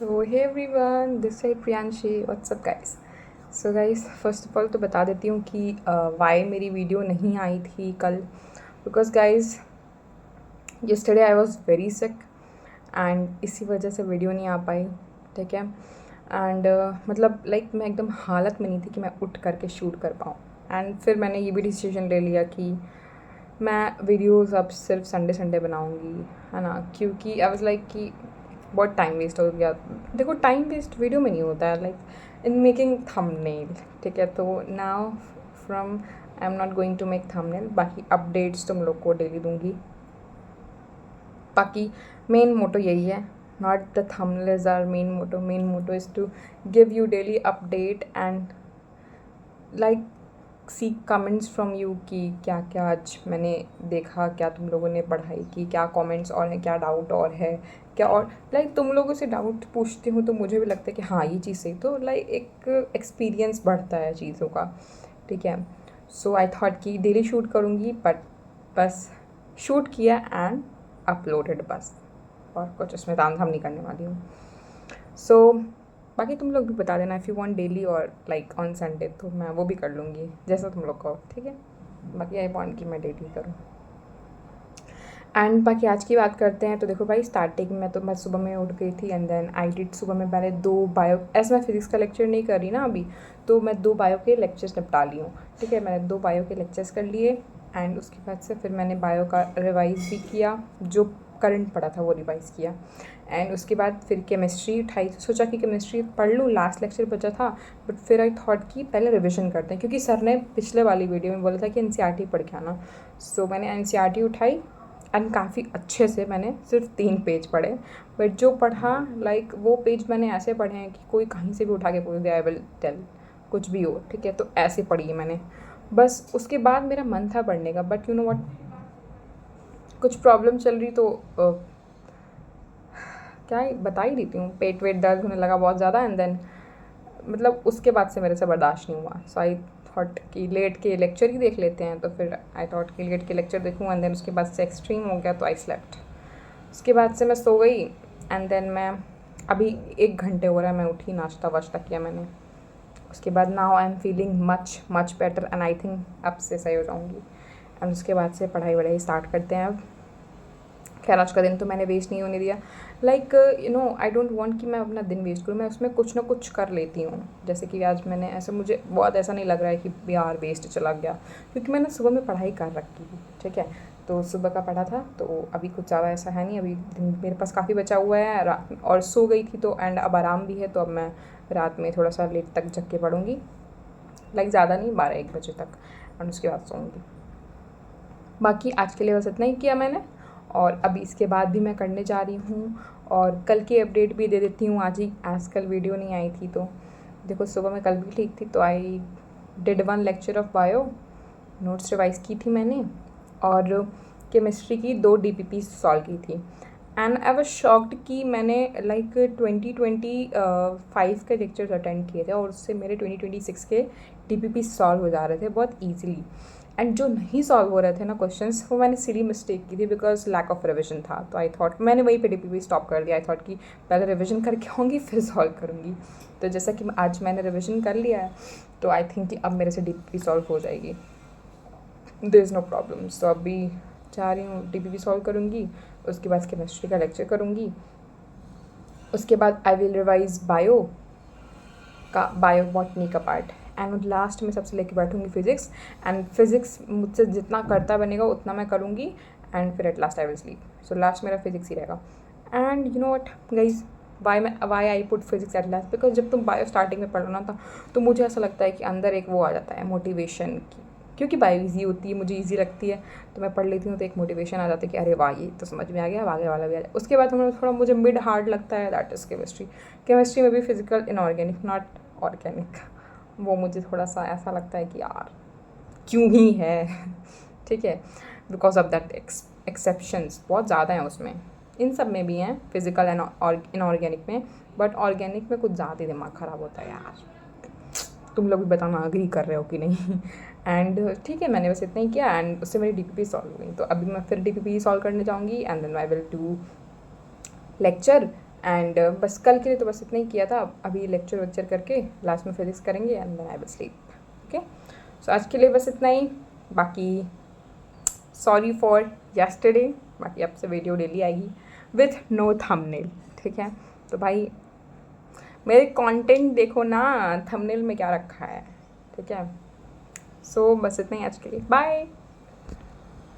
So hey everyone, this is Priyanshi. What's up guys? So guys, first of all तो बता देती हूँ कि वाई मेरी वीडियो नहीं आई थी कल, because guys yesterday I was very sick and इसी वजह से वीडियो नहीं आ पाई. ठीक है. एंड मतलब लाइक मैं एकदम हालत में नहीं थी कि मैं उठ करके शूट कर पाऊँ. एंड फिर मैंने ये भी डिसीजन ले लिया कि मैं वीडियोज़ अब सिर्फ संडे संडे बनाऊँगी, है ना, क्योंकि आई वाज लाइक कि बहुत टाइम वेस्ट हो गया. देखो, टाइम वेस्ट वीडियो में नहीं होता है, लाइक इन मेकिंग थंबनेल. ठीक है. तो now from I am not going to make thumbnail. बाकी अपडेट्स तुम लोग को डेली दूंगी. बाकी मेन मोटो यही है, not the thumbnails are main motto. Main motto is to give you daily update and like see comments from you कि क्या क्या आज मैंने देखा, क्या तुम लोगों ने पढ़ाई की, क्या कमेंट्स और हैं, क्या डाउट और है क्या. और लाइक तुम लोगों से डाउट पूछती हूँ तो मुझे भी लगता है कि हाँ ये चीज़ सही, तो लाइक एक एक्सपीरियंस बढ़ता है चीज़ों का. ठीक है. सो आई थॉट कि डेली शूट करूँगी, बट बस शूट किया एंड अपलोडेड बस, और कुछ उसमें ताम झाम नहीं करने वाली हूँ. सो बाकी तुम लोग भी बता देना इफ़ यू वांट डेली और लाइक ऑन संडे, तो मैं वो भी कर लूँगी जैसा तुम लोग कहो. ठीक है. बाकी आई वांट कि मैं डेली करूँ. एंड बाकी आज की बात करते हैं. तो देखो भाई, स्टार्टिंग में तो मैं सुबह में उठ गई थी एंड देन आई डिड सुबह में मैंने 2 बायो, ऐसे मैं फिज़िक्स का लेक्चर नहीं कर रही ना अभी, तो मैं 2 बायो के लेक्चर्स निपटा ली हूँ. ठीक है. मैंने 2 बायो के लेक्चर्स कर लिए एंड उसके बाद से फिर मैंने बायो का रिवाइज़ भी किया, जो करंट पड़ा था वो रिवाइज़ किया. एंड उसके बाद फिर केमिस्ट्री उठाई. सोचा कि केमिस्ट्री पढ़ लूँ, लास्ट लेक्चर बचा था, बट फिर आई थॉट कि पहले रिविजन करते हैं, क्योंकि सर ने पिछले वाली वीडियो में बोला था कि एनसीईआरटी पढ़ के आना. सो मैंने एनसीईआरटी उठाई एंड काफ़ी अच्छे से मैंने सिर्फ 3 पेज पढ़े, बट जो पढ़ा लाइक वो पेज मैंने ऐसे पढ़े हैं कि कोई कहीं से भी उठा के पूछ दे आई विल टेल, कुछ भी हो. ठीक है. तो ऐसे पढ़ी है मैंने. बस उसके बाद मेरा मन था पढ़ने का, बट यू नो व्हाट, कुछ प्रॉब्लम चल रही, तो क्या ही बता ही देती हूँ, पेट वेट दर्द होने लगा बहुत ज़्यादा एंड देन मतलब उसके बाद से मेरे से बर्दाश्त नहीं हुआ. सो आई थॉट कि लेट के लेक्चर ही देख लेते हैं. तो फिर आई थॉट कि लेट के लेक्चर देखूँ एंड देन उसके बाद से एक्सट्रीम हो गया तो आई स्लेप्ट. उसके बाद से मैं सो गई एंड देन मैं अभी 1 घंटे हो रहा है मैं उठी, नाश्ता वाश्ता किया मैंने. उसके बाद now I am feeling much much better and I think अब से सही हो जाऊँगी. एंड उसके बाद से पढ़ाई वढ़ाई स्टार्ट करते हैं अब. खैर आज का दिन तो मैंने वेस्ट नहीं होने दिया. Like you know I don't want कि मैं अपना दिन वेस्ट करूँ. मैं उसमें कुछ ना कुछ कर लेती हूँ. जैसे कि आज मैंने ऐसा, मुझे बहुत ऐसा नहीं लग रहा है कि यार वेस्ट चला गया, क्योंकि मैंने सुबह में पढ़ाई कर रखी थी. ठीक है. तो सुबह का पढ़ा था, तो अभी कुछ ज़्यादा ऐसा है नहीं. अभी दिन मेरे पास काफ़ी बचा हुआ है रात, और सो गई थी तो एंड अब आराम भी है, तो अब मैं रात में थोड़ा सा लेट तक जग के पढ़ूँगी. लाइक ज़्यादा नहीं, 12-1 बजे तक, एंड उसके बाद सोऊंगी. बाकी आज के लिए बस इतना ही किया मैंने, और अभी इसके बाद भी मैं करने जा रही हूँ. और कल की अपडेट भी दे देती हूँ आज ही, आज कल वीडियो नहीं आई थी. तो देखो, सुबह में कल भी ठीक थी, तो I did 1 lecture of bio, notes revise की थी मैंने, और केमिस्ट्री की 2 डीपीपी सॉल्व की थी. एंड आई वाज शॉक्ड कि मैंने लाइक 2025 के लेक्चर्स अटेंड किए थे और उससे मेरे 2026 के डीपीपी सॉल्व हो जा रहे थे बहुत ईजिली. एंड जो नहीं सॉल्व हो रहे थे ना क्वेश्चंस, वो मैंने सीधी मिस्टेक की थी बिकॉज लैक ऑफ रिविजन था. तो आई थॉट मैंने वहीं पे डीपीपी स्टॉप कर दिया. आई थॉट कि पहले रिविजन करके आऊँगी फिर सॉल्व करूँगी. तो जैसा कि आज मैंने रिविजन कर लिया है, तो आई थिंक कि अब मेरे से डीपीपी सॉल्व हो जाएगी. There is no problem. So अभी जा रही हूँ, डीपीपी सॉल्व करूँगी, उसके बाद केमिस्ट्री का लेक्चर करूँगी. उसके बाद आई विल रिवाइज बायो का, बायो बॉटनी का पार्ट, एंड लास्ट में सबसे लेके बैठूँगी फिज़िक्स. एंड फिज़िक्स मुझसे जितना करता बनेगा उतना मैं करूँगी, एंड फिर at last I will sleep. So last मेरा फिज़िक्स ही रहेगा. And you know what guys, why I put physics at last, because जब तुम बायो स्टार्टिंग में पढ़ो ना था, तो मुझे ऐसा लगता है कि अंदर एक वो आ जाता है मोटिवेशन की, क्योंकि बायो ईजी होती है, मुझे ईजी लगती है, तो मैं पढ़ लेती हूँ, तो एक मोटिवेशन आ जाता है कि अरे वाह ये तो समझ में आ गया, अब आगे वाला भी आ जाए. उसके बाद थोड़ा मुझे मिड हार्ड लगता है, दैट इज़ केमिस्ट्री. केमिस्ट्री में भी फिजिकल इनऑर्गेनिक, नॉट ऑर्गेनिक, वो मुझे थोड़ा सा ऐसा लगता है कि यार क्यों ही है. ठीक है. बिकॉज ऑफ दैट एक्सेप्शंस बहुत ज़्यादा हैं उसमें. इन सब में भी हैं, फिजिकल एंड इनऑर्गेनिक में, बट ऑर्गेनिक में कुछ ज़्यादा ही दिमाग ख़राब होता है यार. तुम लोग भी बताना अग्री कर रहे हो कि नहीं. एंड ठीक है, मैंने बस इतना ही किया एंड उससे मेरी डीपीपी सॉल्व हुई. तो अभी मैं फिर डीपीपी सॉल्व करने जाऊँगी and then I will do lecture and बस कल के लिए तो बस इतना ही किया था. अभी लेक्चर वेक्चर करके लास्ट में फिजिक्स करेंगे and then I will sleep. Okay, so आज के लिए बस इतना ही. बाकी सॉरी फॉर येस्टरडे. बाकी आपसे वीडियो डेली आएगी विथ नो थंबनेल. ठीक है, तो भाई मेरे कंटेंट देखो ना, थंबनेल में क्या रखा है. ठीक है, सो बस इतना ही आज के लिए. बाय.